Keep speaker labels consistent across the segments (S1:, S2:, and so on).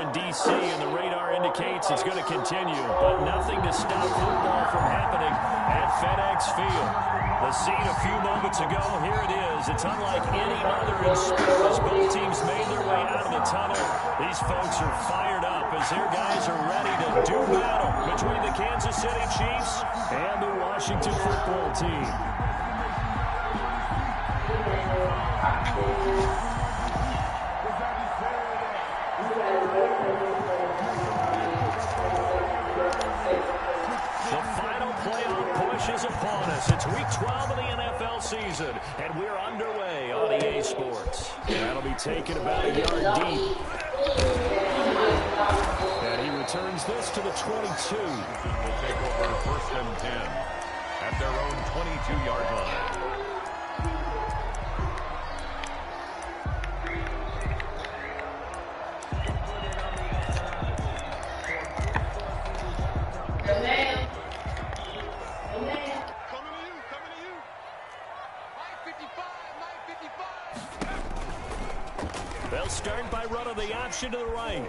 S1: in D.C., and the radar indicates it's going to continue, but nothing to stop football from happening at FedEx Field. The scene a few moments ago, here it is. It's unlike any other in sport as both teams made their way out of the tunnel. These folks are fired up as their guys are ready to do battle between the Kansas City Chiefs and the Washington football team. The final playoff push is upon us. It's week 12 of the NFL season, and we're underway on EA Sports. That'll be taken about a yard deep. And he returns this to the 22.
S2: Will take over 1st and 10 at their own 22-yard line.
S1: They'll start by running the option to the right.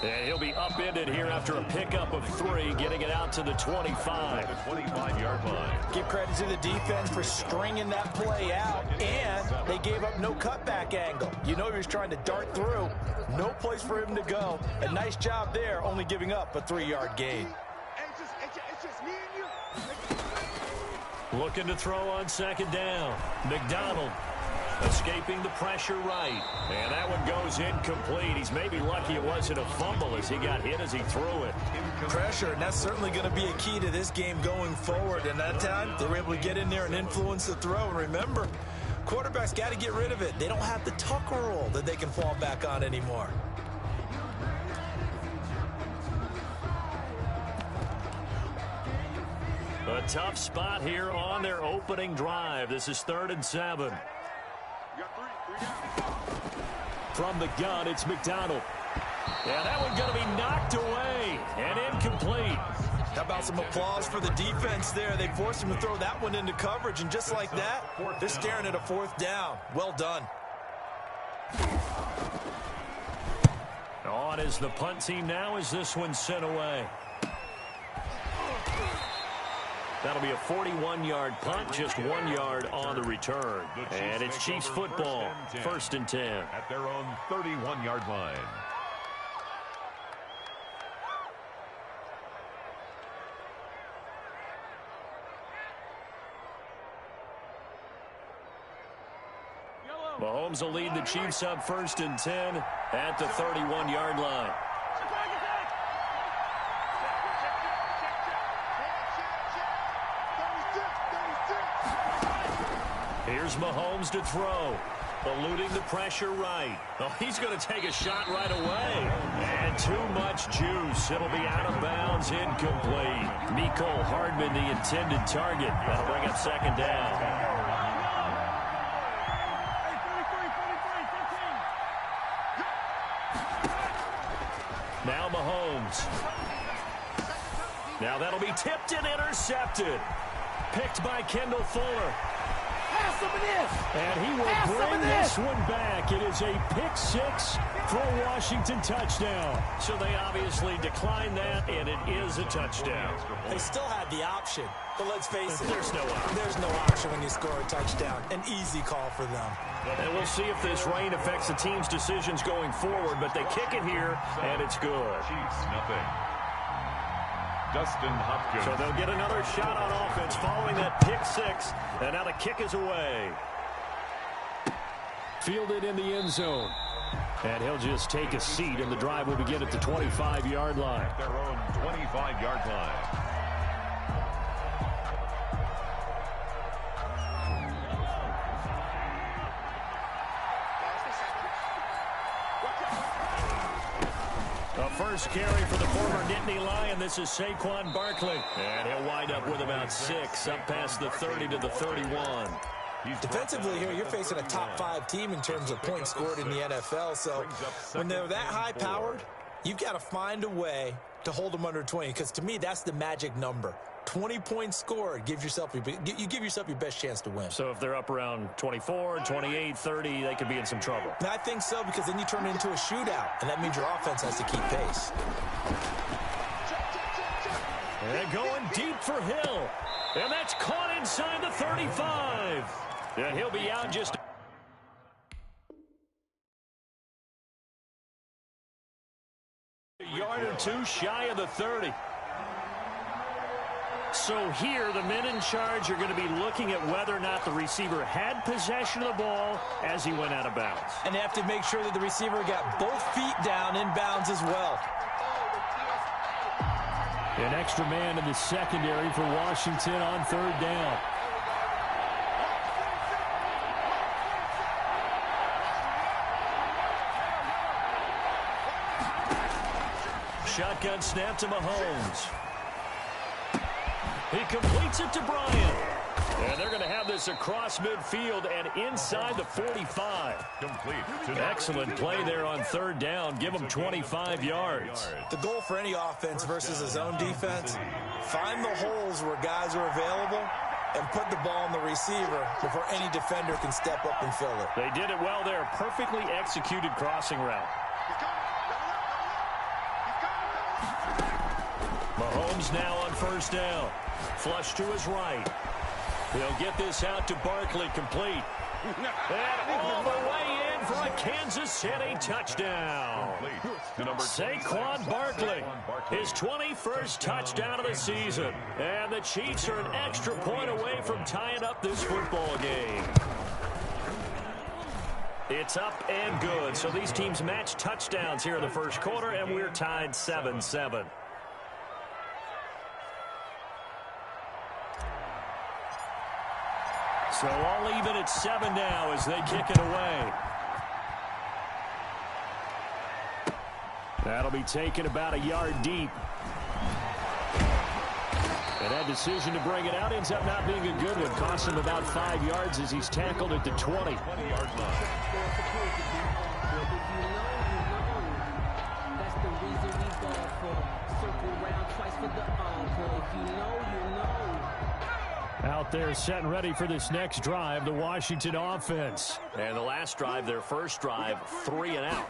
S1: And he'll be upended here after a pickup of 3, getting it out to the 25.
S2: The 25-yard line.
S3: Give credit to the defense for stringing that play out, and they gave up no cutback angle. You know he was trying to dart through. No place for him to go. A nice job there, only giving up a 3-yard gain.
S4: It's just me and you.
S1: Looking to throw on 2nd down. McDonald escaping the pressure right. And that one goes incomplete. He's maybe lucky it wasn't a fumble as he got hit as he threw it.
S3: Pressure, and that's certainly going to be a key to this game going forward. And that time, they were able to get in there and influence the throw. And remember, quarterbacks got to get rid of it. They don't have the tuck rule that they can fall back on anymore.
S1: A tough spot here on their opening drive. This is 3rd and 7. From the gun, it's McDonald. Yeah, that one's going to be knocked away and incomplete.
S3: How about some applause for the defense there? They forced him to throw that one into coverage, and just like that, they're staring at a 4th down. Well done.
S1: On is the punt team now as this one's sent away. That'll be a 41-yard punt, just 1 yard on the return. And it's Chiefs football, 1st and 10.
S2: At their own 31-yard line.
S1: Mahomes will lead the Chiefs up 1st and 10 at the 31-yard line. Here's Mahomes to throw. Eluding the pressure right. Oh, he's going to take a shot right away. And too much juice. It'll be out of bounds, incomplete. Mecole Hardman, the intended target. That'll bring up 2nd down. Now Mahomes. Now that'll be tipped and intercepted. Picked by Kendall Fuller. And he will bring this one back. It is a pick-6 for a Washington touchdown. So they obviously declined that, and it is a touchdown.
S3: They still had the option, but let's face it.
S1: There's no option.
S3: There's no option when you score a touchdown. An easy call for them.
S1: And we'll see if this rain affects the team's decisions going forward, but they kick it here, and it's good.
S2: Chiefs, nothing. Dustin Hopkins.
S1: So they'll get another shot on offense following that pick-6, and now the kick is away. Fielded in the end zone. And he'll just take a seat, and the drive will begin at the 25-yard line.
S2: At their own 25-yard line.
S1: A first carry for the former Nittany Lion. This is Saquon Barkley. And he'll wind up with about 6 up past the 30 to the 31.
S3: Defensively here, you're facing a top-5 team in terms of points scored in the NFL. So when they're that high-powered, you've got to find a way to hold them under 20. Because to me, that's the magic number. 20-point score, you give yourself your best chance to win.
S1: So if they're up around 24, 28, 30, they could be in some trouble.
S3: And I think so, because then you turn it into a shootout, and that means your offense has to keep pace.
S1: And going deep for Hill. And that's caught inside the 35. And he'll be out just a yard or two shy of the 30. So here, the men in charge are going to be looking at whether or not the receiver had possession of the ball as he went out of bounds.
S3: And they have to make sure that the receiver got both feet down in bounds as well.
S1: An extra man in the secondary for Washington on third down. Shotgun snap to Mahomes. He completes it to Bryant. And they're going to have this across midfield and inside the 45.
S2: Complete.
S1: Excellent play there on third down. Give them 25 yards.
S3: The goal for any offense versus a zone defense, find the holes where guys are available and put the ball on the receiver before any defender can step up and fill it.
S1: They did it well there. Perfectly executed crossing route. Mahomes now on first down. Flush to his right. He'll get this out to Barkley, complete. And all the way in for a Kansas City touchdown. Saquon Barkley, his 21st touchdown of the season. And the Chiefs are an extra point away from tying up this football game. It's up and good. So these teams match touchdowns here in the first quarter, and we're tied 7-7. So all even at 7 now as they kick it away. That'll be taken about a yard deep. And that decision to bring it out ends up not being a good one. Costs him about 5 yards as he's tackled at the 20-yard line.
S5: That's the reason we go for circle round twice for the encore. If you know, you know.
S1: Out there set and ready for this next drive, the Washington offense. And the last drive, their first drive, 3 and out.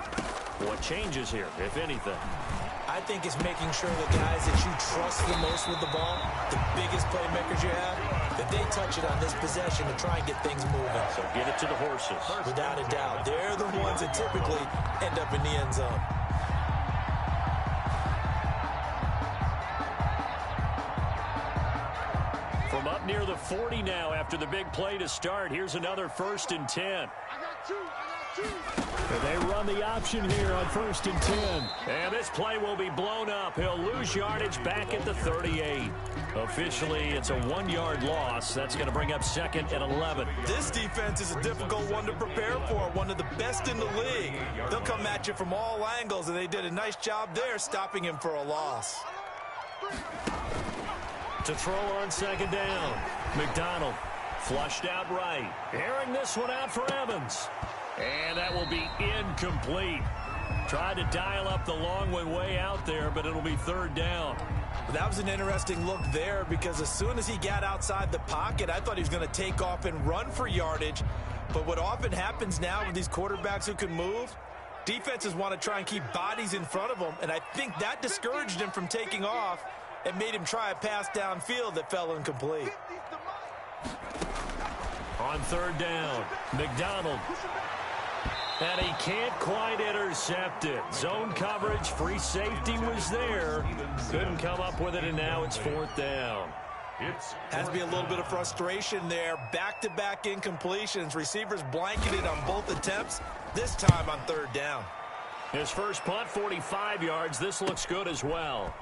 S1: What changes here, if anything?
S3: I think it's making sure the guys that you trust the most with the ball, the biggest playmakers you have, that they touch it on this possession to try and get things moving.
S1: So get it to the horses.
S3: Without a doubt. They're the ones that typically end up in the end zone.
S1: From up near the 40 now after the big play to start. Here's another 1st and 10. And they run the option here on 1st and 10. And this play will be blown up. He'll lose yardage back at the 38. Officially, it's a 1-yard loss. That's going to bring up 2nd and 11.
S3: This defense is a difficult one to prepare for, one of the best in the league. They'll come at you from all angles, and they did a nice job there stopping him for a loss.
S1: To throw on 2nd down. McDonald flushed out right. Airing this one out for Evans. And that will be incomplete. Tried to dial up the long one way out there, but it'll be 3rd down.
S3: That was an interesting look there because as soon as he got outside the pocket, I thought he was going to take off and run for yardage. But what often happens now with these quarterbacks who can move, defenses want to try and keep bodies in front of them, and I think that discouraged him from taking off and made him try a pass downfield that fell incomplete.
S1: On 3rd down, McDonald. And he can't quite intercept it. Zone coverage, free safety was there. Couldn't come up with it, and now it's 4th down.
S3: Has to be a little bit of frustration there. Back-to-back incompletions. Receivers blanketed on both attempts, this time on 3rd down.
S1: His first punt, 45 yards. This looks good as well.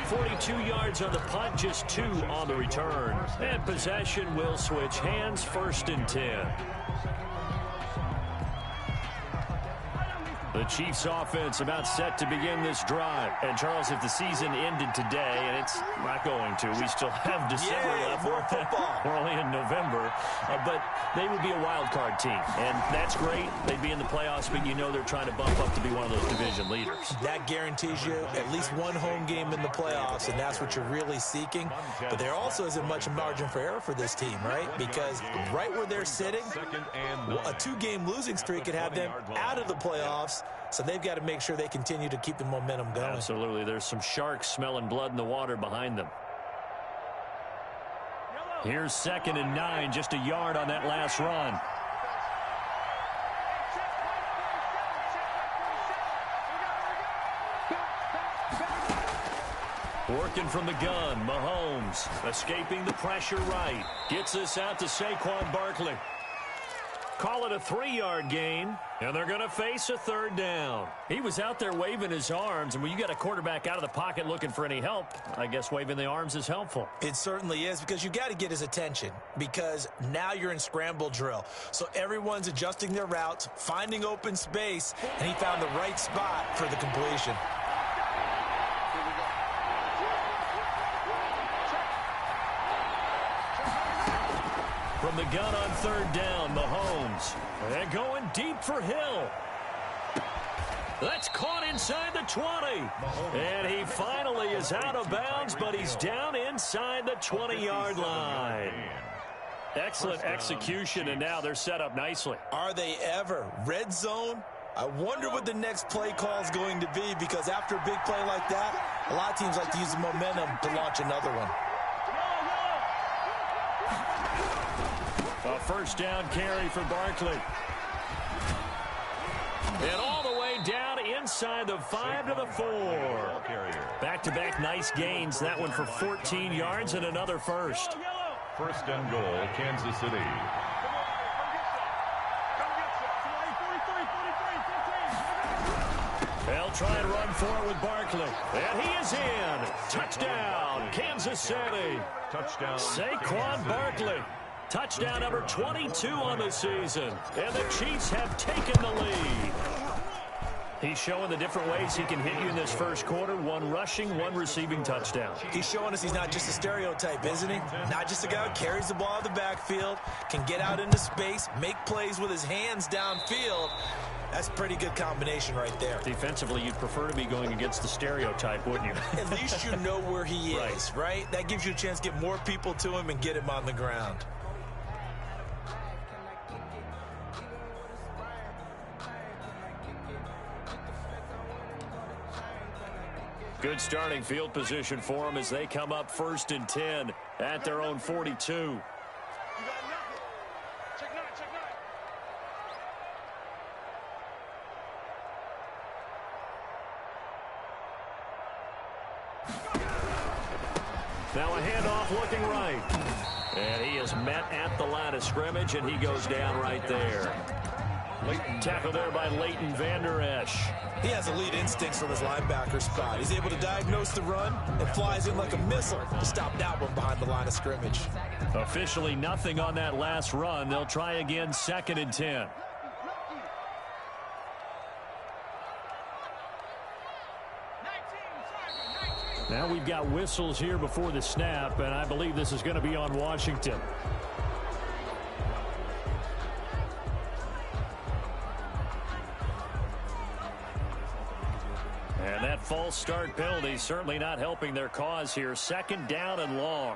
S1: 42 yards on the punt, just 2 on the return. And possession will switch hands, 1st and 10. The Chiefs offense about set to begin this drive. And, Charles, if the season ended today, and it's not going to, we still have December left.
S3: More football.
S1: We're only in November. But they would be a wild card team. And that's great. They'd be in the playoffs, but you know they're trying to bump up to be one of those division leaders.
S3: That guarantees you at least one home game in the playoffs, and that's what you're really seeking. But there also isn't much margin for error for this team, right? Because right where they're sitting, a 2-game losing streak could have them out of the playoffs. So they've got to make sure they continue to keep the momentum going.
S1: Absolutely. There's some sharks smelling blood in the water behind them. Here's 2nd and 9, just a yard on that last run. Working from the gun, Mahomes escaping the pressure right. Gets this out to Saquon Barkley. Call it a 3-yard gain, and they're going to face a 3rd down. He was out there waving his arms, and when you got a quarterback out of the pocket looking for any help, I guess waving the arms is helpful.
S3: It certainly is, because you got to get his attention, because now you're in scramble drill. So everyone's adjusting their routes, finding open space, and he found the right spot for the completion.
S1: From the gun on 3rd down, Mahomes. And going deep for Hill. That's caught inside the 20. And he finally is out of bounds, but he's down inside the 20-yard line. Excellent execution, and now they're set up nicely.
S3: Are they ever? Red zone? I wonder what the next play call is going to be, because after a big play like that, a lot of teams like to use the momentum to launch another one.
S1: A 1st down carry for Barkley. And all the way down inside the 5 to the 4. Back-to-back nice gains. That one for 14 yards and another first.
S2: 1st and goal, Kansas City.
S1: They'll try and run for it with Barkley. And he is in. Touchdown, Kansas City.
S2: Touchdown,
S1: Saquon Barkley. Touchdown number 22 on the season. And the Chiefs have taken the lead. He's showing the different ways he can hit you in this first quarter. 1 rushing, 1 receiving touchdown.
S3: He's showing us he's not just a stereotype, isn't he? Not just a guy who carries the ball in the backfield, can get out into space, make plays with his hands downfield. That's a pretty good combination right there.
S1: Defensively, you'd prefer to be going against the stereotype, wouldn't you?
S3: At least you know where he is, right? That gives you a chance to get more people to him and get him on the ground.
S1: Good starting field position for them as they come up 1st and 10 at their own 42.
S4: You got nothing. Check 9, check 9.
S1: Now a handoff looking right. And he is met at the line of scrimmage, and he goes down right there. Tackle there by Leighton Vander Esch.
S3: He has elite instincts from his linebacker spot. He's able to diagnose the run and flies in like a missile to stop that one behind the line of scrimmage.
S1: Officially nothing on that last run. They'll try again 2nd and 10. Now we've got whistles here before the snap, and I believe this is going to be on Washington. And that false start penalty certainly not helping their cause here. 2nd down and long.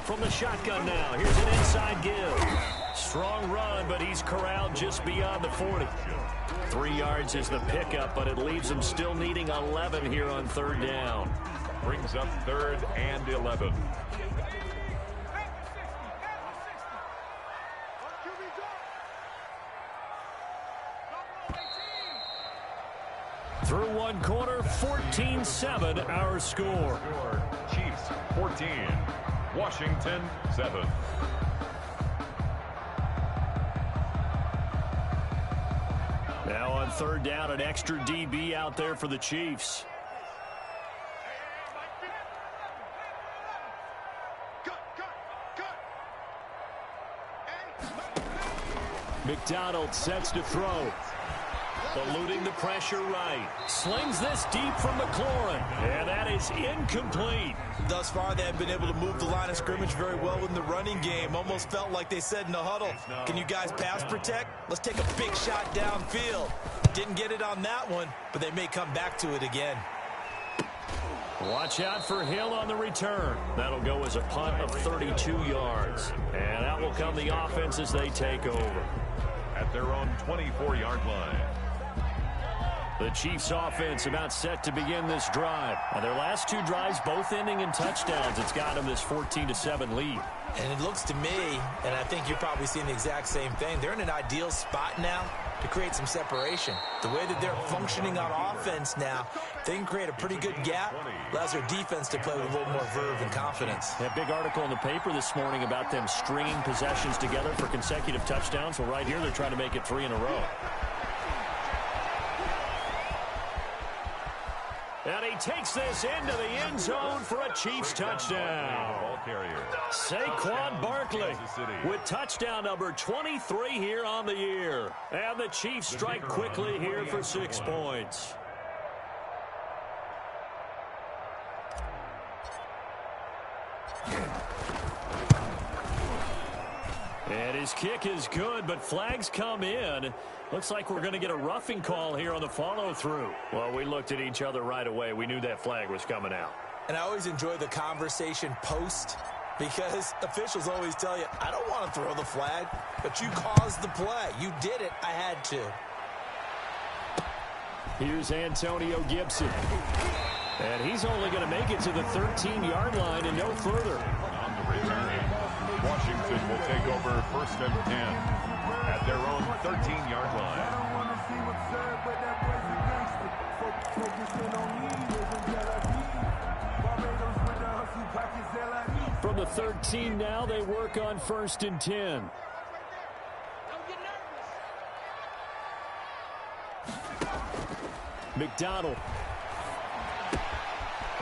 S1: From the shotgun now, here's an inside give. Strong run, but he's corralled just beyond the 40. 3 yards is the pickup, but it leaves him still needing 11 here on 3rd down.
S2: Brings up 3rd and 11.
S1: Through 1 quarter, 14-7 our score.
S2: Chiefs 14, Washington 7.
S1: Now on 3rd down, an extra DB out there for the Chiefs. McDonald sets to throw. Eluding the pressure right. Slings this deep from McLaurin. And that is incomplete.
S3: Thus far, they have been able to move the line of scrimmage very well in the running game. Almost felt like they said in the huddle, can you guys pass protect? Let's take a big shot downfield. Didn't get it on that one, but they may come back to it again.
S1: Watch out for Hill on the return. That'll go as a punt of 32 yards. And that will come the offense as they take over.
S2: At their own 24-yard line.
S1: The Chiefs offense about set to begin this drive. Now their last two drives both ending in touchdowns. It's got them this 14-7 lead.
S3: And it looks to me, and I think you're probably seeing the exact same thing, they're in an ideal spot now to create some separation. The way that they're functioning on offense now, they can create a pretty good gap. Allows their defense to play with a little more verve and confidence.
S1: That big article in the paper this morning about them stringing possessions together for consecutive touchdowns. Well, right here they're trying to make it 3 in a row. And he takes this into the end zone for a Chiefs touchdown. Saquon Barkley with touchdown number 23 here on the year. And the Chiefs strike quickly here for 6 points. And his kick is good, but flags come in. Looks like we're going to get a roughing call here on the follow-through. Well, we looked at each other right away. We knew that flag was coming out.
S3: And I always enjoy the conversation post because officials always tell you, I don't want to throw the flag, but you caused the play. You did it. I had to.
S1: Here's Antonio Gibson. And he's only going to make it to the 13-yard line and no further.
S2: On the return, Washington will take over 1st and 10 at their own 13-yard line.
S1: From the 13 now, they work on 1st and 10. McDonald.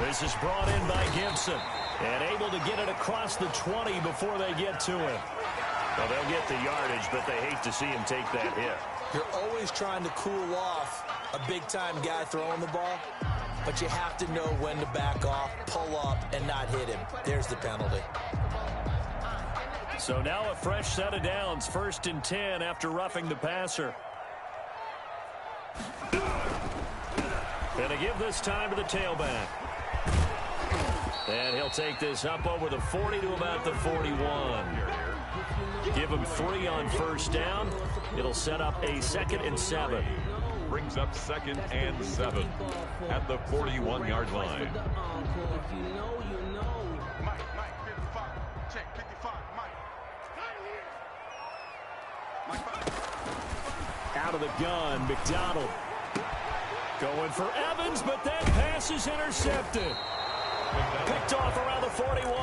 S1: This is brought in by Gibson. And able to get it across the 20 before they get to him. Well, they'll get the yardage, but they hate to see him take that hit.
S3: You're always trying to cool off a big-time guy throwing the ball, but you have to know when to back off, pull up, and not hit him. There's the penalty.
S1: So now a fresh set of downs, 1st and 10 after roughing the passer. Gonna give this time to the tailback. And he'll take this up over the 40 to about the 41. Give him 3 on 1st down. It'll set up a 2nd and 7.
S2: Brings up 2nd and 7 at the 41-yard line.
S1: Out of the gun, McDonald. Going for Evans, but that pass is intercepted. Picked off around the 41.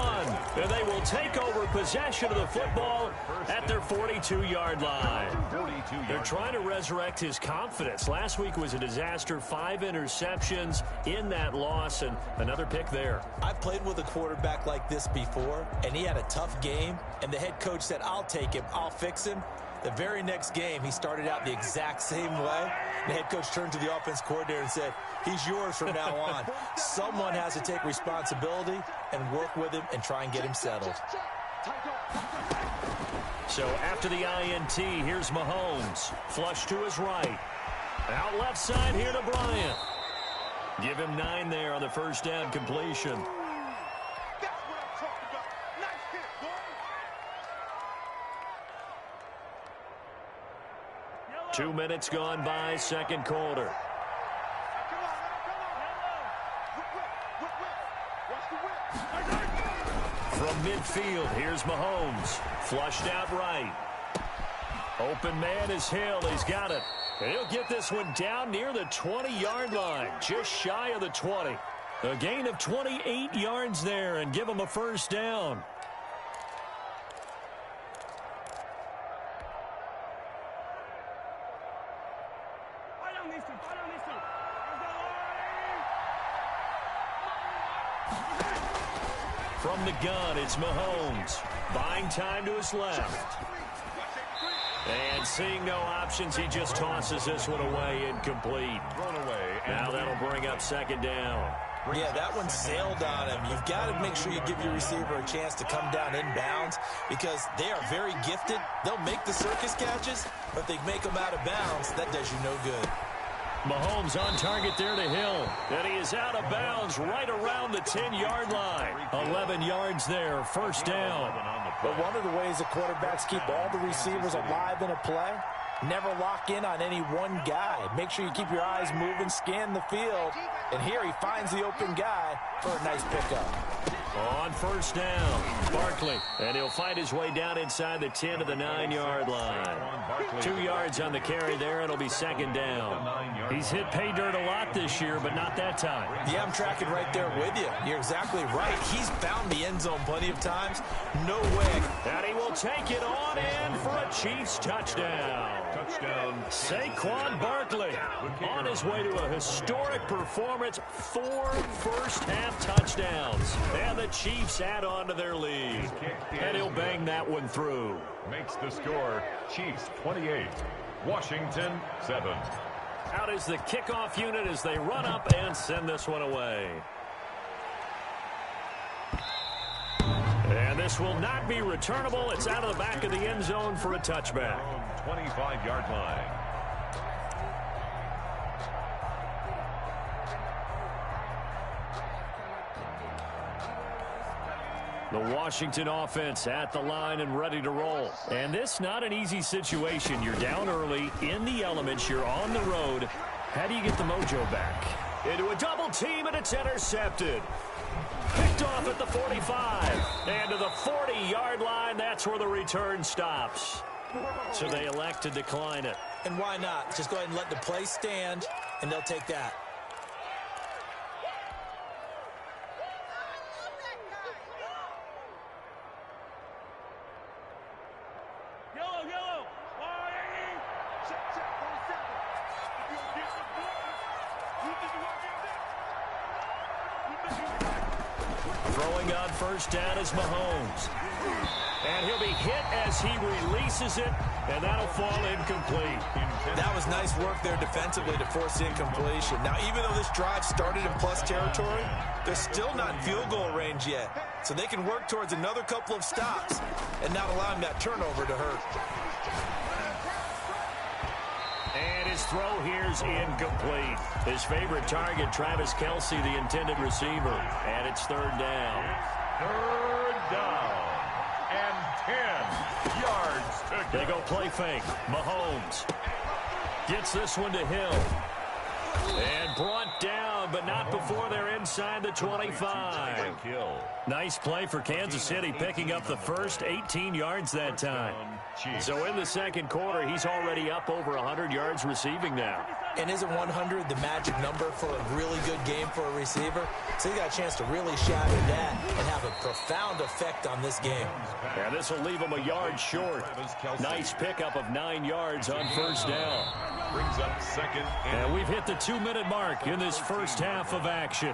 S1: And they will take over possession of the football at their 42-yard line. They're trying to resurrect his confidence. Last week was a disaster. 5 interceptions in that loss, and another pick there.
S3: I've played with a quarterback like this before, and he had a tough game, and the head coach said, I'll take him, I'll fix him. The very next game, he started out the exact same way. The head coach turned to the offense coordinator and said, he's yours from now on. Someone has to take responsibility and work with him and try and get him settled.
S1: So after the INT, here's Mahomes. Flush to his right. Out left side here to Bryant. Give him 9 there on the 1st down completion. 2 minutes gone by, 2nd quarter. From midfield, here's Mahomes. Flushed out right. Open man is Hill. He's got it. And he'll get this one down near the 20-yard line, just shy of the 20. A gain of 28 yards there and give him a 1st down. From the gun, it's Mahomes. Buying time to his left. And seeing no options, he just tosses this one away, incomplete.
S2: Thrown away.
S1: Now that'll bring up second down.
S3: Yeah, that one sailed on him. You've got to make sure you give your receiver a chance to come down inbounds because they are very gifted. They'll make the circus catches, but if they make them out of bounds, that does you no good.
S1: Mahomes on target there to Hill. And he is out of bounds right around the 10-yard line. 11 yards there, first down.
S3: But one of the ways the quarterbacks keep all the receivers alive in a play, never lock in on any one guy. Make sure you keep your eyes moving, scan the field. And here he finds the open guy for a nice pickup.
S1: On first down, Barkley. And he'll find his way down inside the 10 to the 9-yard line. 2 yards on the carry there. It'll be second down. He's hit pay dirt a lot this year, but not that time.
S3: Yeah, I'm tracking right there with you. You're exactly right. He's found the end zone plenty of times. No way.
S1: And he will take it on in for a Chiefs touchdown.
S2: Touchdown.
S1: Saquon Barkley on his way to a historic performance. 4 first-half touchdowns. And the Chiefs add on to their lead. And he'll bang that one through.
S2: Makes the score Chiefs 28, Washington 7.
S1: Out is the kickoff unit as they run up and send this one away. And this will not be returnable. It's out of the back of the end zone for a touchback.
S2: 25-yard line.
S1: The Washington offense at the line and ready to roll. And this not an easy situation. You're down early, in the elements, you're on the road. How do you get the mojo back? Into a double team, and it's intercepted. Picked off at the 45. And to the 40-yard line, that's where the return stops. So they elect to decline it.
S3: And why not? Just go ahead and let the play stand, and they'll take that.
S1: Throwing on first down is Mahomes. And he'll be hit as he releases it, and that'll fall incomplete.
S3: That was nice work there defensively to force the incompletion. Now, even though this drive started in plus territory, they're still not in field goal range yet. So they can work towards another couple of stops and not allowing that turnover to hurt.
S1: And his throw here's incomplete. His favorite target, Travis Kelce, the intended receiver. And it's third down.
S2: Third down. And 10 yards to go.
S1: They go play fake. Mahomes gets this one to Hill. And brought down, but not before they're inside the 25. Nice play for Kansas City, picking up the first 18 yards that time. So in the second quarter, he's already up over 100 yards receiving now.
S3: And isn't 100 the magic number for a really good game for a receiver? So you got a chance to really shatter that and have a profound effect on this game.
S1: And this will leave him a yard short. Nice pickup of 9 yards on first down.
S2: Brings up second.
S1: And we've hit the 2-minute mark in this first half of action.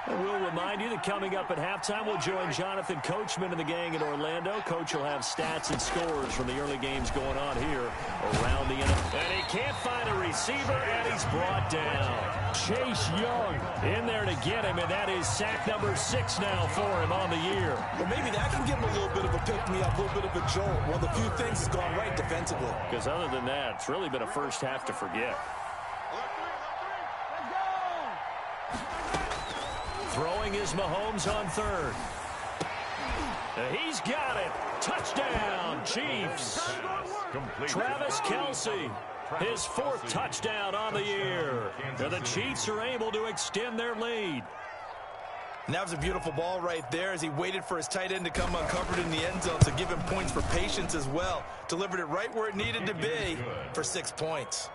S1: And we'll remind you that coming up at halftime, we'll join Jonathan Coachman and the gang in Orlando. Coach will have stats and scores from the early games going on here around the NFL. And he can't find a receiver, and he's brought down. Chase Young in there to get him, and that is sack number 6 now for him on the year.
S3: Well, maybe that can give him a little bit of a pick-me-up, a little bit of a jolt. One of the few things that's gone right defensively.
S1: Because other than that, it's really been a first half to forget. Throwing is Mahomes on third. He's got it. Touchdown, Chiefs. Travis Kelce, his 4th touchdown on the year. And the Chiefs are able to extend their lead.
S3: And that was a beautiful ball right there as he waited for his tight end to come uncovered in the end zone to give him points for patience as well. Delivered it right where it needed to be for 6 points.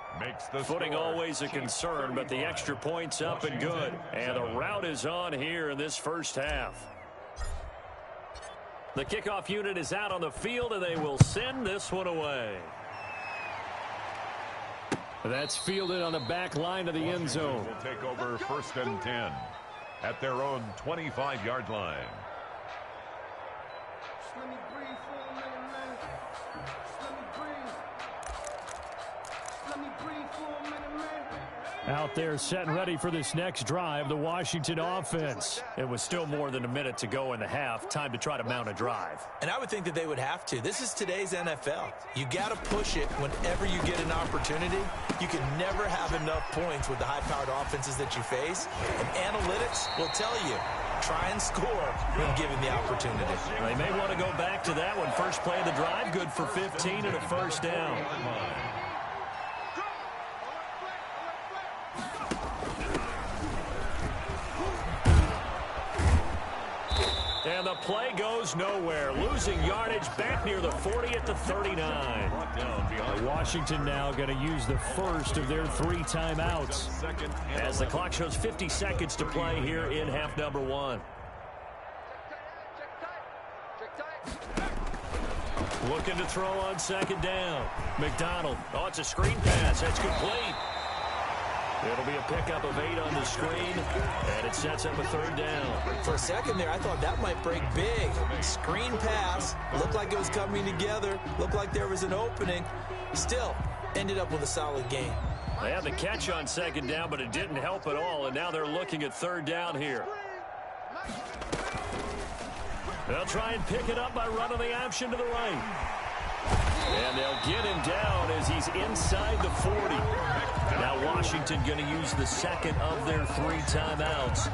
S1: Footing always a concern, but the extra points up and good. And the route is on here in this first half. The kickoff unit is out on the field, and they will send this one away. That's fielded on the back line of the end zone.
S2: Will take over first and 10 at their own 25-yard line.
S5: Let me breathe for
S1: Out there set and ready for this next drive, the Washington offense. It was still more than a minute to go in the half. Time to try to mount a drive.
S3: And I would think that they would have to. This is today's NFL. You got to push it whenever you get an opportunity. You can never have enough points with the high-powered offenses that you face. And analytics will tell you, try and score when given the opportunity.
S1: They may want to go back to that one. First play of the drive, good for 15 and a first down. And the play goes nowhere. Losing yardage back near the 40 at the 39. Washington now going to use the first of their 3 timeouts as the clock shows 50 seconds to play here in half number 1. Looking to throw on second down. McDonald. Oh, it's a screen pass. That's complete. It'll be a pickup of 8 on the screen, and it sets up a third down.
S3: For a second there, I thought that might break big. Screen pass. Looked like it was coming together. Looked like there was an opening. Still, ended up with a solid game.
S1: They had the catch on second down, but it didn't help at all, and now they're looking at third down here. They'll try and pick it up by running the option to the right. And they'll get him down as he's inside the 40. Now Washington going to use the second of their 3 timeouts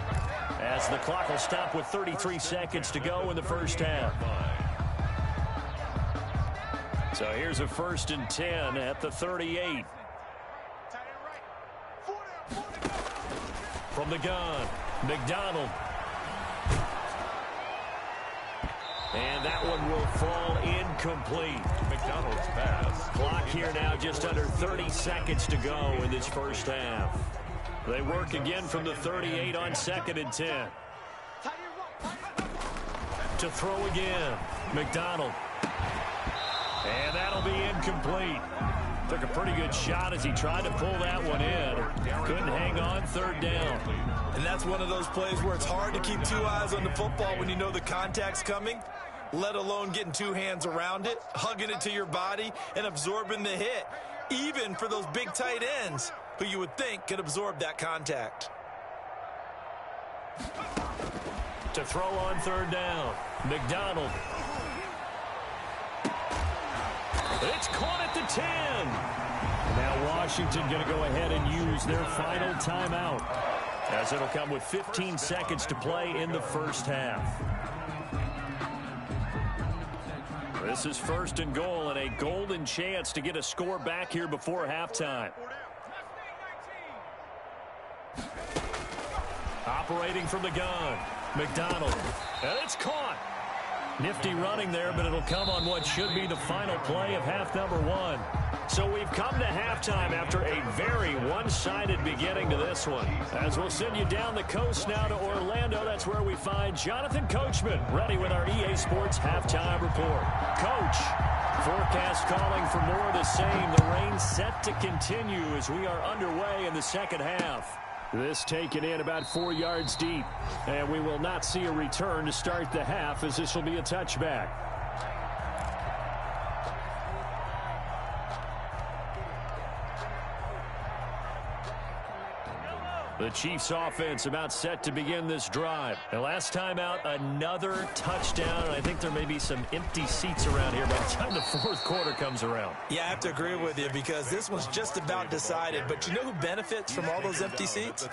S1: as the clock will stop with 33 seconds to go in the first half. So here's a 1st and 10 at the 38. From the gun, McDonald. And that one will fall incomplete.
S2: McDonald's pass.
S1: Clock here now just under 30 seconds to go in this first half. They work again from the 38 on 2nd and 10. To throw again, McDonald. And that'll be incomplete. Took a pretty good shot as he tried to pull that one in. Couldn't hang on, 3rd down.
S3: And that's one of those plays where it's hard to keep 2 eyes on the football when you know the contact's coming, let alone getting 2 hands around it, hugging it to your body, and absorbing the hit, even for those big tight ends who you would think could absorb that contact.
S1: To throw on 3rd down, McDonald. It's caught at the 10. Now Washington going to go ahead and use their final timeout, as it'll come with 15 seconds to play in the first half. This is 1st and goal and a golden chance to get a score back here before halftime. Operating from the gun, McDonald. And it's caught. Nifty running there, but it'll come on what should be the final play of half number 1. So we've come to halftime after a very one-sided beginning to this one. As we'll send you down the coast now to Orlando, that's where we find Jonathan Coachman, ready with our EA Sports Halftime Report. Coach, forecast calling for more of the same. The rain set to continue as we are underway in the second half. This taken in about 4 yards deep, and we will not see a return to start the half as this will be a touchback. The Chiefs offense about set to begin this drive. And last time out, another touchdown. And I think there may be some empty seats around here by the time the 4th quarter comes around.
S3: Yeah, I have to agree with you because this one's just about decided. But you know who benefits from all those empty seats?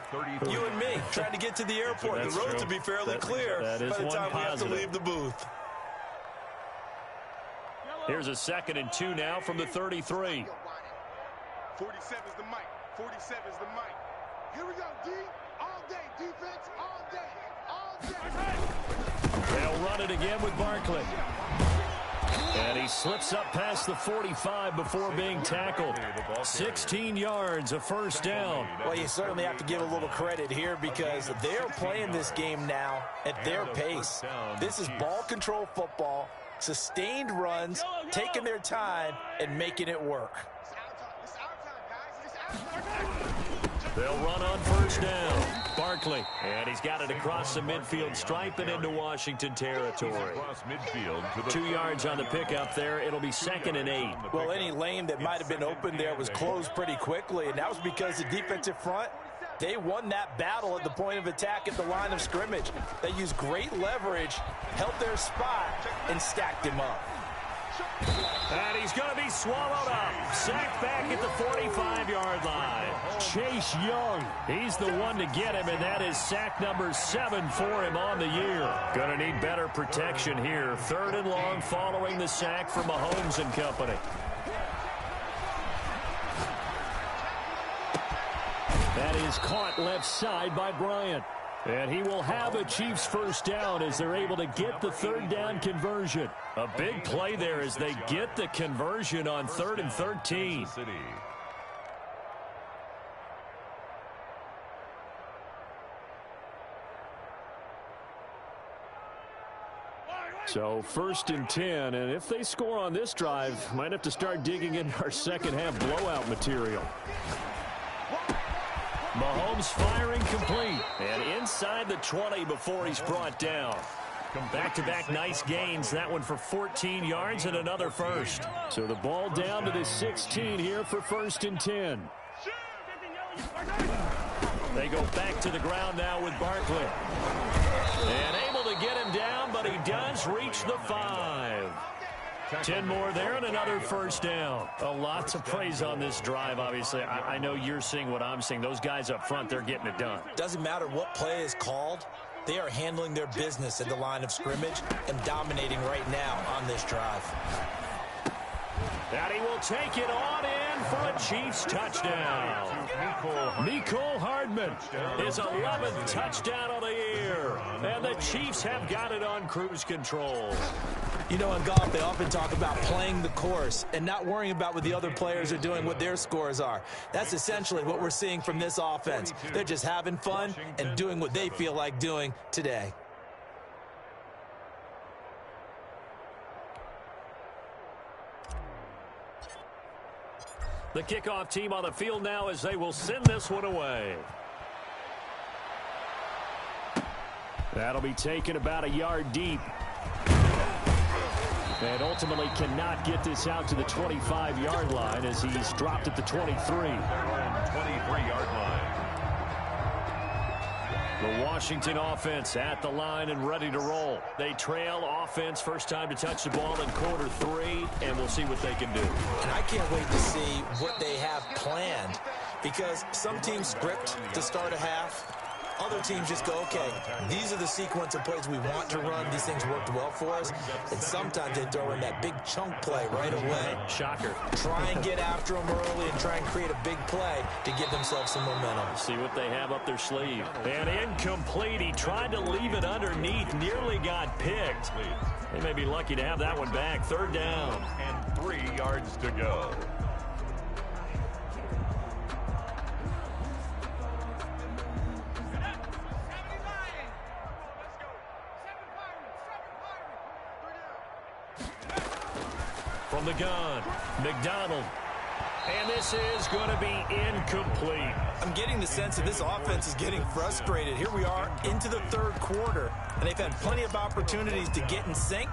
S3: You and me, trying to get to the airport. The road to be fairly clear by the time we have to leave the booth.
S1: Here's a 2nd and 2 now from the 33.
S6: 47 is the mic. 47 is the mic. Here we go, D. All day. Defense, all day. All day.
S1: They'll run it again with Barkley. And he slips up past the 45 before being tackled. 16 yards, a first down.
S3: Well, you certainly have to give a little credit here because they're playing this game now at their pace. This is ball control football, sustained runs, taking their time, and making it work.
S1: They'll run on first down. Barkley, and he's got it across the midfield stripe and into Washington territory.
S2: Across midfield to the
S1: 2 yards on the pickup there. It'll be 2nd and 8.
S3: Well, any lane that might have been open there was closed pretty quickly, and that was because the defensive front, they won that battle at the point of attack at the line of scrimmage. They used great leverage, held their spot, and stacked him up.
S1: And he's going to be swallowed up. Sacked back at the 45-yard line. Chase Young, he's the one to get him, and that is sack number 7 for him on the year. Going to need better protection here. 3rd and long following the sack from Mahomes and company. That is caught left side by Bryant. And he will have a Chiefs first down as they're able to get the 3rd down conversion. A big play there as they get the conversion on 3rd and 13. So 1st and 10, and if they score on this drive, might have to start digging in our second half blowout material. Mahomes firing complete. And inside the 20 before he's brought down. Back-to-back nice gains. That one for 14 yards and another first. So the ball down to the 16 here for 1st and 10. They go back to the ground now with Barkley. And able to get him down, but he does reach the 5. 10 more there and another first down. Lots of praise on this drive, obviously. I know you're seeing what I'm seeing. Those guys up front, they're getting it done.
S3: Doesn't matter what play is called. They are handling their business at the line of scrimmage and dominating right now on this drive.
S1: And he will take it on in for a Chiefs touchdown. Mecole Hardman, his 11th touchdown of the year. And the Chiefs have got it on cruise control.
S3: You know, in golf, they often talk about playing the course and not worrying about what the other players are doing, what their scores are. That's essentially what we're seeing from this offense. They're just having fun and doing what they feel like doing today.
S1: The kickoff team on the field now as they will send this one away. That'll be taken about a yard deep. And ultimately cannot get this out to the 25-yard line as he's dropped at the 23.
S2: 23-yard line.
S1: The Washington offense at the line and ready to roll. They trail offense first time to touch the ball in quarter 3, and we'll see what they can do.
S3: And I can't wait to see what they have planned, because some teams script to start a half. Other teams just go, okay, these are the sequence of plays we want to run. These things worked well for us. And sometimes they throw in that big chunk play right away.
S1: Shocker.
S3: Try and get after them early and try and create a big play to give themselves some momentum.
S1: See what they have up their sleeve. And incomplete. He tried to leave it underneath. Nearly got picked. They may be lucky to have that one back. 3rd down.
S2: And 3 yards to go.
S1: From the gun, McDonald. And this is going to be incomplete.
S3: I'm getting the sense that this offense is getting frustrated. Here we are into the 3rd quarter, and they've had plenty of opportunities to get in sync.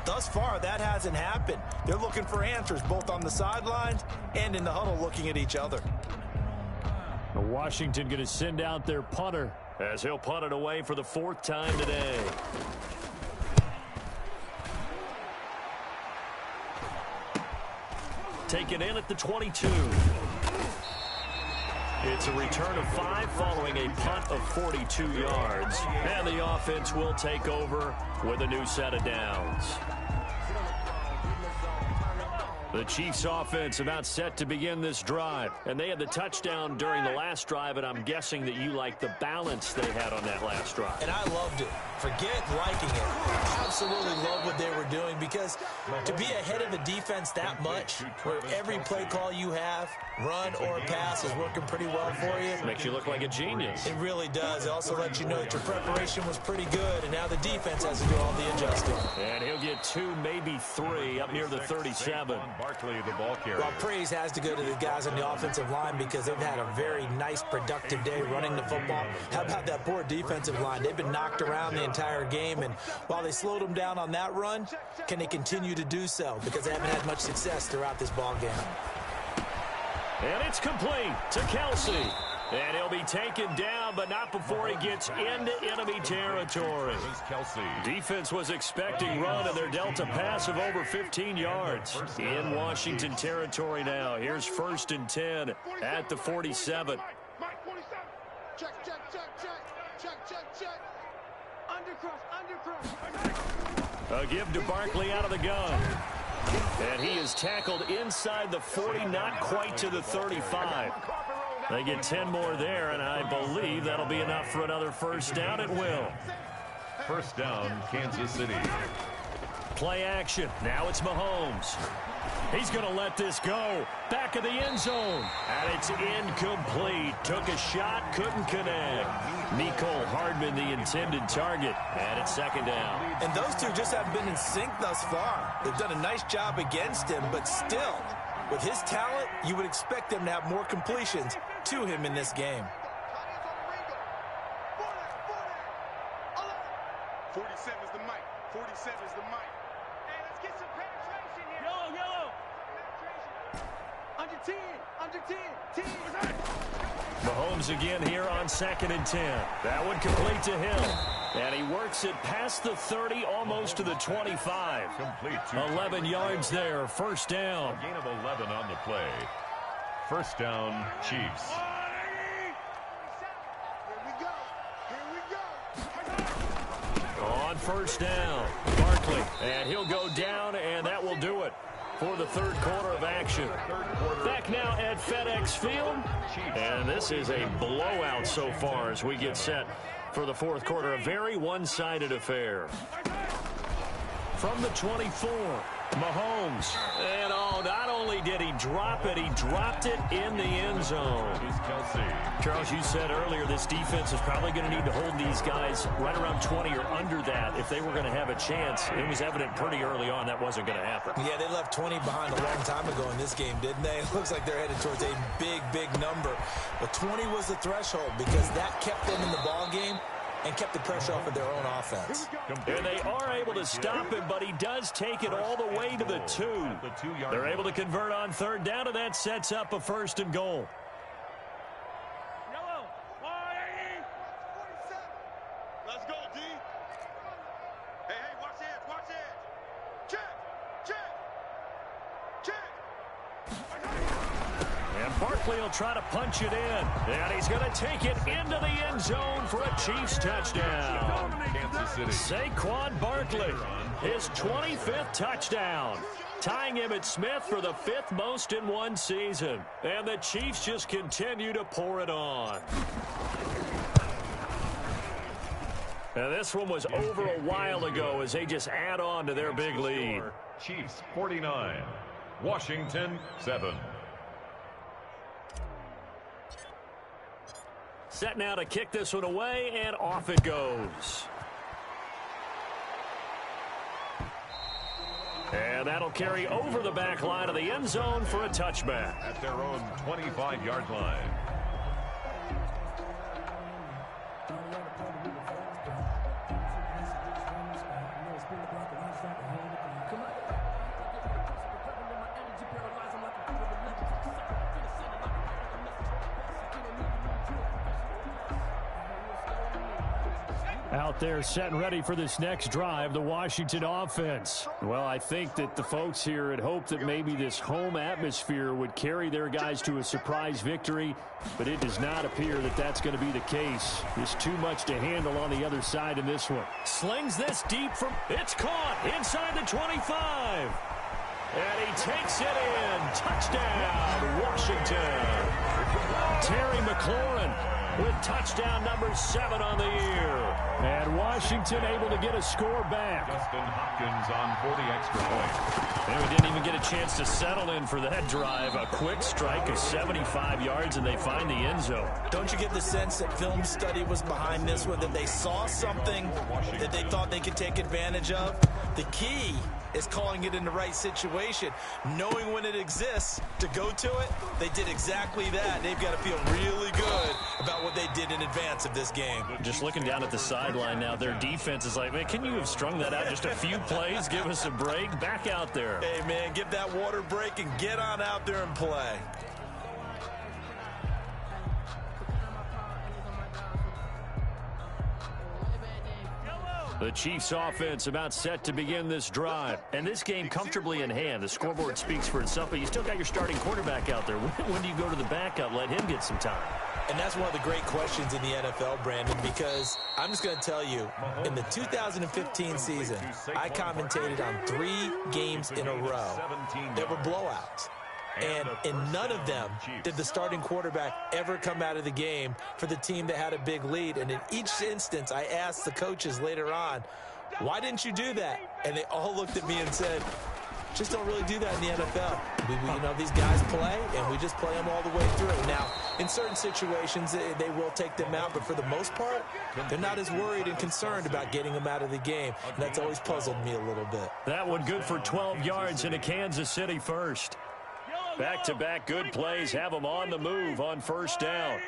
S3: Thus far, that hasn't happened. They're looking for answers both on the sidelines and in the huddle looking at each other.
S1: Washington going to send out their punter as he'll punt it away for the 4th time today. Taken in at the 22. It's a return of 5 following a punt of 42 yards. And the offense will take over with a new set of downs. The Chiefs offense about set to begin this drive. And they had the touchdown during the last drive, and I'm guessing that you like the balance they had on that last drive.
S3: And I loved it. Forget liking it. Absolutely love what they were doing, because to be ahead of a defense that much, where every play call you have, run or pass, is working pretty well for you.
S1: Makes you look like a genius.
S3: It really does. It also lets you know that your preparation was pretty good, and now the defense has to do all the adjusting.
S1: And he'll get 2, maybe 3 up near the 37.
S2: Barkley, the ball carrier.
S3: Well, praise has to go to the guys on the offensive line because they've had a very nice, productive day running the football. How about that poor defensive line? They've been knocked around the entire game, and while they slowed them down on that run, can they continue to do so? Because they haven't had much success throughout this ball game.
S1: And it's complete to Kelsey. And he'll be taken down, but not before he gets into enemy territory.
S2: Kelsey.
S1: Defense was expecting run, and they're dealt a pass of over 15 yards. In Washington territory now. Here's 1st and 10 at the 47.
S6: Mike, 47. Check. Undercross.
S1: A give to Barkley out of the gun. And he is tackled inside the 40, not quite to the 35. They get 10 more there, and I believe that'll be enough for another first down. It will.
S2: First down, Kansas City.
S1: Play action. Now it's Mahomes. He's going to let this go. Back of the end zone. And it's incomplete. Took a shot, couldn't connect. Mecole Hardman, the intended target. And it's 2nd down.
S3: And those two just haven't been in sync thus far. They've done a nice job against him, but still, with his talent, you would expect them to have more completions to him in this game.
S6: 47 is the mic. 47 is the mic. Hey, let's get some penetration here. Yellow. Under 10.
S1: Mahomes again here on 2nd and 10. That one complete to him. And he works it past the 30, almost to the 25.
S2: Complete.
S1: 11 yards there, first down.
S2: A gain of 11 on the play. First down, Chiefs.
S1: On first down, Barkley. And he'll go down, and that will do it for the 3rd quarter of action. Back now at FedEx Field. And this is a blowout so far as we get set for the 4th quarter. A very one-sided affair. From the 24, Mahomes. And not only did he drop it, he dropped it in the end zone.
S2: Kelsey.
S1: Charles, you said earlier this defense is probably going to need to hold these guys right around 20 or under that if they were going to have a chance. It was evident pretty early on that wasn't going to happen.
S3: Yeah, they left 20 behind a long time ago in this game, didn't they? It looks like they're headed towards a big number. But 20 was the threshold because that kept them in the ball game and kept the pressure off of their own offense.
S1: And they are able to stop him, but he does take it all the way to the 2. They're able to convert on 3rd down, and that sets up a 1st and goal.
S6: Yellow. Let's go, D. Hey, watch it. Check.
S1: And Barkley will try to punch it in. And he's going to take it into the end zone for a Chiefs touchdown.
S2: Kansas City.
S1: Saquon Barkley, his 25th touchdown. Tying Emmitt Smith for the 5th most in one season. And the Chiefs just continue to pour it on. And this one was over a while ago as they just add on to their big lead.
S2: Chiefs 49, Washington 7.
S1: Set now to kick this one away, and off it goes. And that'll carry over the back line of the end zone for a touchback.
S2: At their own 25-yard line.
S1: Out there set and ready for this next drive, the Washington offense. Well, I think that the folks here had hoped that maybe this home atmosphere would carry their guys to a surprise victory, but it does not appear that that's going to be the case. There's too much to handle on the other side in this one. Slings this deep from, it's caught inside the 25. And he takes it in. Touchdown, Washington. Terry McLaurin with touchdown number 7 on the year. And Washington able to get a score back.
S2: Justin Hopkins on for the extra point.
S1: And we didn't even get a chance to settle in for that drive. A quick strike of 75 yards, and they find the end zone.
S3: Don't you get the sense that film study was behind this one, that they saw something that they thought they could take advantage of? The key is calling it in the right situation. Knowing when it exists to go to it, they did exactly that. They've got to feel really good about what they did in advance of this game.
S1: Just looking down at the sideline now, their defense is like, man, can you have strung that out just a few plays? Give us a break. Back out there.
S3: Hey, man, give that water break and get on out there and play.
S1: The Chiefs offense about set to begin this drive. And this game comfortably in hand. The scoreboard speaks for itself, but you still got your starting quarterback out there. When do you go to the backup? Let him get some time.
S3: And that's one of the great questions in the NFL, Brandon, because I'm just going to tell you, in the 2015 season, I commentated on 3 games in a row that were blowouts. And in none of them did the starting quarterback ever come out of the game for the team that had a big lead. And in each instance, I asked the coaches later on, why didn't you do that? And they all looked at me and said, just don't really do that in the NFL. You know, these guys play, and we just play them all the way through. Now, in certain situations, they will take them out, but for the most part, they're not as worried and concerned about getting them out of the game. And that's always puzzled me a little bit.
S1: That one good for 12 yards into Kansas City first. Back-to-back good plays have them on the move on first down.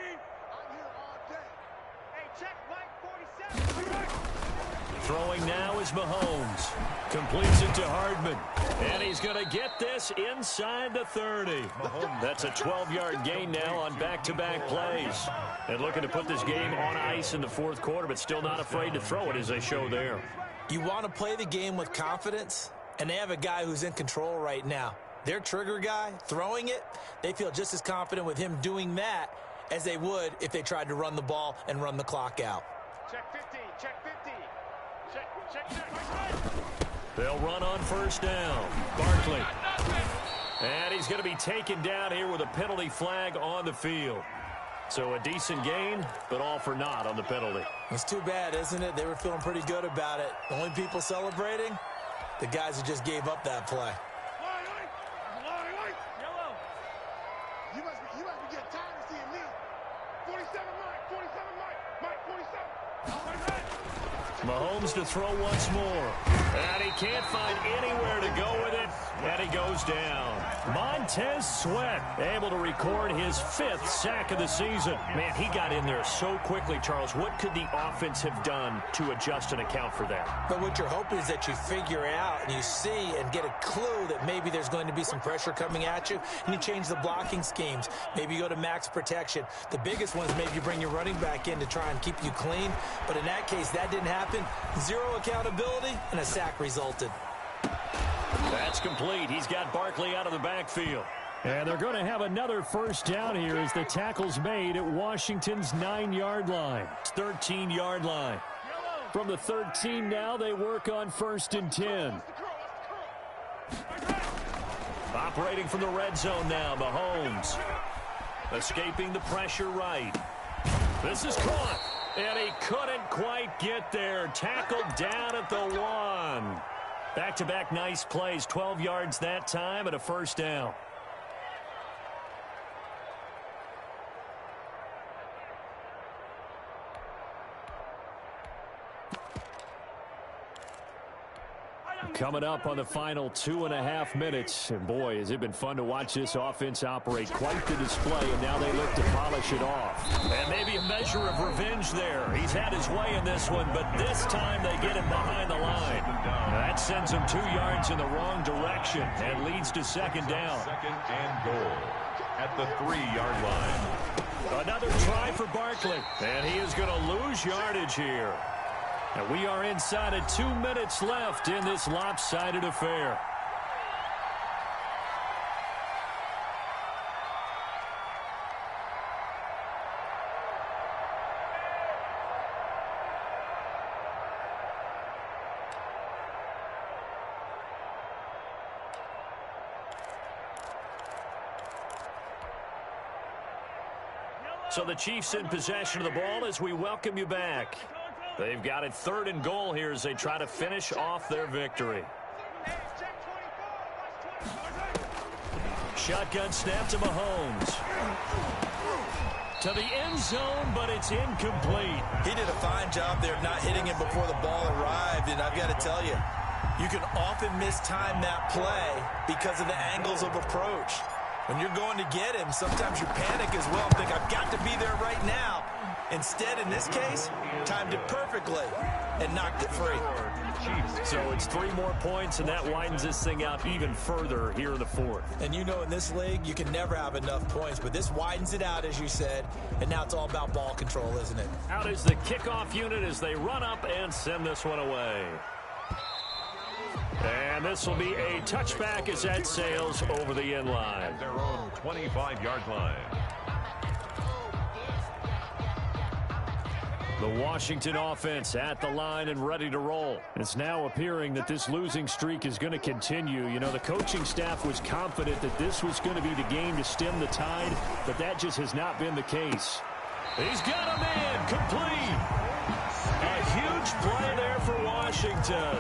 S1: Throwing now is Mahomes. Completes it to Hardman. And he's going to get this inside the 30. That's a 12-yard gain now on back-to-back plays. And looking to put this game on ice in the fourth quarter, but still not afraid to throw it as they show there.
S3: You want to play the game with confidence, and they have a guy who's in control right now. Their trigger guy, throwing it, they feel just as confident with him doing that as they would if they tried to run the ball and run the clock out.
S6: Check 50, check 50. Check.
S1: They'll run on first down. Barkley. And he's going to be taken down here with a penalty flag on the field. So a decent gain, but all for naught on the penalty.
S3: It's too bad, isn't it? They were feeling pretty good about it. The only people celebrating, the guys who just gave up that play.
S6: You must be getting tired of seeing me. 47 Mike, 47.
S1: Mahomes to throw once more. And he can't find anywhere to go with it. And he goes down. Montez Sweat able to record his 5th sack of the season. Man, he got in there so quickly, Charles. What could the offense have done to adjust and account for that?
S3: But what you're hoping is that you figure out and you see and get a clue that maybe there's going to be some pressure coming at you, and you change the blocking schemes. Maybe you go to max protection. The biggest one is maybe you bring your running back in to try and keep you clean. But in that case, that didn't happen. 0 accountability, and a sack resulted.
S1: That's complete. He's got Barkley out of the backfield. And they're going to have another first down here as the tackle's made at Washington's 9-yard line. 13-yard line. From the 13 now, they work on 1st and 10. Operating from the red zone now, Mahomes. Escaping the pressure right. This is caught. And he couldn't quite get there. Tackled down at the 1. Back-to-back nice plays. 12 yards that time and a first down. Coming up on the final 2.5 minutes. And boy, has it been fun to watch this offense operate. Quite the display, and now they look to polish it off. And maybe a measure of revenge there. He's had his way in this one, but this time they get him behind the line. That sends him 2 yards in the wrong direction and leads to 2nd down.
S2: 2nd and goal at the 3-yard line.
S1: Another try for Barkley, and he is going to lose yardage here. And we are inside of 2 minutes left in this lopsided affair. So the Chiefs in possession of the ball as we welcome you back. They've got it 3rd and goal here as they try to finish off their victory. Shotgun snap to Mahomes. To the end zone, but it's incomplete.
S3: He did a fine job there of not hitting him before the ball arrived, and I've got to tell you, You can often mistime that play because of the angles of approach. When you're going to get him, sometimes you panic as well and think, I've got to be there right now. Instead, in this case, timed it perfectly and knocked it free.
S1: So it's 3 more points, and that widens this thing out even further here in the fourth.
S3: And you know in this league, you can never have enough points, but this widens it out, as you said, and now it's all about ball control, isn't it?
S1: Out is the kickoff unit as they run up and send this one away. And this will be a touchback as that sails over the end line.
S2: Their own 25-yard line.
S1: The Washington offense at the line and ready to roll. It's now appearing that this losing streak is going to continue. You know, the coaching staff was confident that this was going to be the game to stem the tide, but that just has not been the case. He's got a man complete. A huge play there for Washington.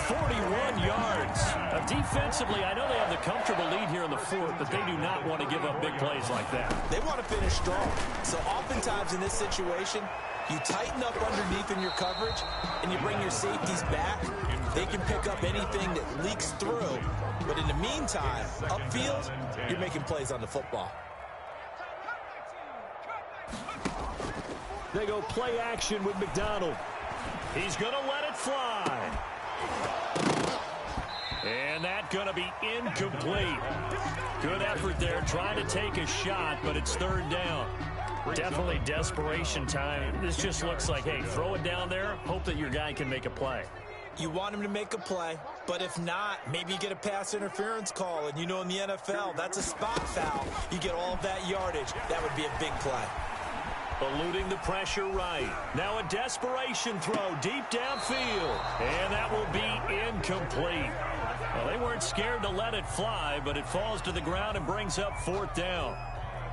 S1: 41 yards. Defensively, I know they have the comfortable lead here in the fourth, but they do not want to give up big plays like that.
S3: They want to finish strong. So oftentimes in this situation, you tighten up underneath in your coverage, and you bring your safeties back. They can pick up anything that leaks through. But in the meantime, upfield, you're making plays on the football.
S1: They go play action with McDonald. He's going to let it fly. And that's going to be incomplete. Good effort there trying to take a shot, but it's third down. Definitely desperation time. This just looks like, hey, throw it down there, hope that your guy can make a play.
S3: You want him to make a play, but if not, maybe you get a pass interference call, and you know in the NFL, that's a spot foul. You get all of that yardage. That would be a big play.
S1: Eluding the pressure right. Now a desperation throw deep downfield. And that will be incomplete. Well, they weren't scared to let it fly, but it falls to the ground and brings up fourth down.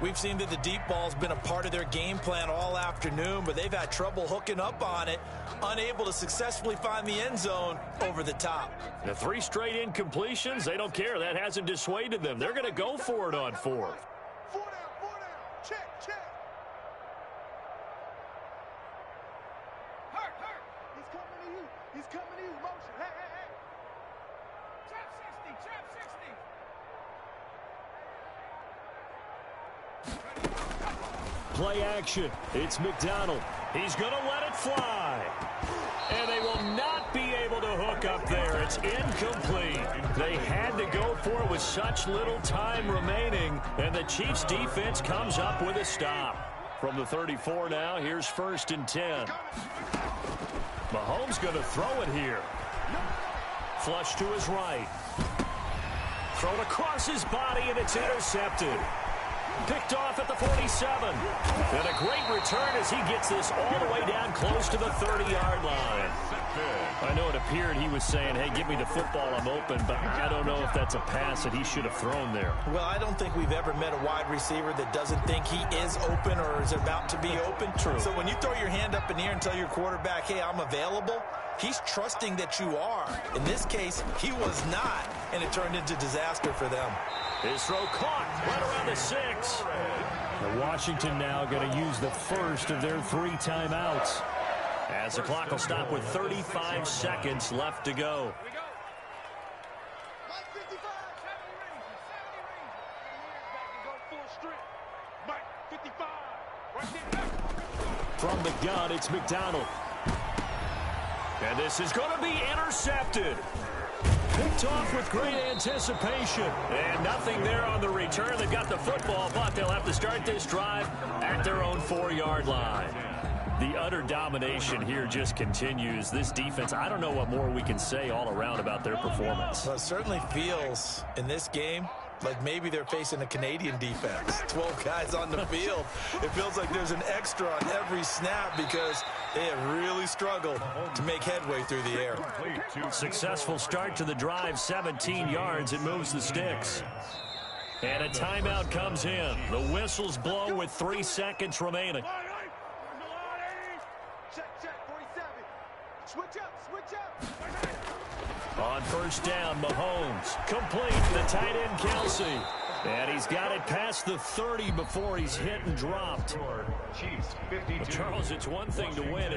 S3: We've seen that the deep ball's been a part of their game plan all afternoon, but they've had trouble hooking up on it, unable to successfully find the end zone over the top.
S1: The 3 straight incompletions, they don't care. That hasn't dissuaded them. They're going to go for it on fourth.
S6: 4 down, 4 down. Check, check. Hurt. He's coming to you. He's coming to you. Motion. Hey. Trap 60, trap 60.
S1: Play action. It's McDonald. He's going to let it fly. And they will not be able to hook up there. It's incomplete. They had to go for it with such little time remaining. And the Chiefs defense comes up with a stop. From the 34 now, here's 1st and 10. Mahomes going to throw it here. Flush to his right. Thrown across his body, and it's intercepted. Picked off at the 47. And a great return as he gets this all the way down close to the 30-yard line. I know it appeared he was saying, hey, give me the football, I'm open, but I don't know if that's a pass that he should have thrown there.
S3: Well, I don't think we've ever met a wide receiver that doesn't think he is open or is about to be open.
S1: True. So
S3: when you throw your hand up in the air and tell your quarterback, hey, I'm available, he's trusting that you are. In this case, he was not, and it turned into disaster for them.
S1: His throw caught right around the 6. The Washington now going to use the first of their 3 timeouts, as the clock will stop with 35 seconds left to go.
S6: Mike 55. 70 rings. Back and go full strip. Mike 55. Right there.
S1: From the gun, it's McDonald. And this is going to be intercepted. Picked off with great anticipation. And nothing there on the return. They've got the football, but they'll have to start this drive at their own 4-yard line. The utter domination here just continues. This defense, I don't know what more we can say all around about their performance.
S3: Well, it certainly feels in this game like maybe they're facing a Canadian defense. 12 guys on the field. It feels like there's an extra on every snap because they have really struggled to make headway through the air.
S1: Successful start to the drive, 17 yards. It moves the sticks. And a timeout comes in. The whistles blow with 3 seconds remaining.
S6: Check, 47. Switch up.
S1: On first down, Mahomes. Complete to the tight end, Kelsey. And he's got it past the 30 before he's hit and dropped.
S2: Chiefs 52.
S1: Charles, it's one thing to win.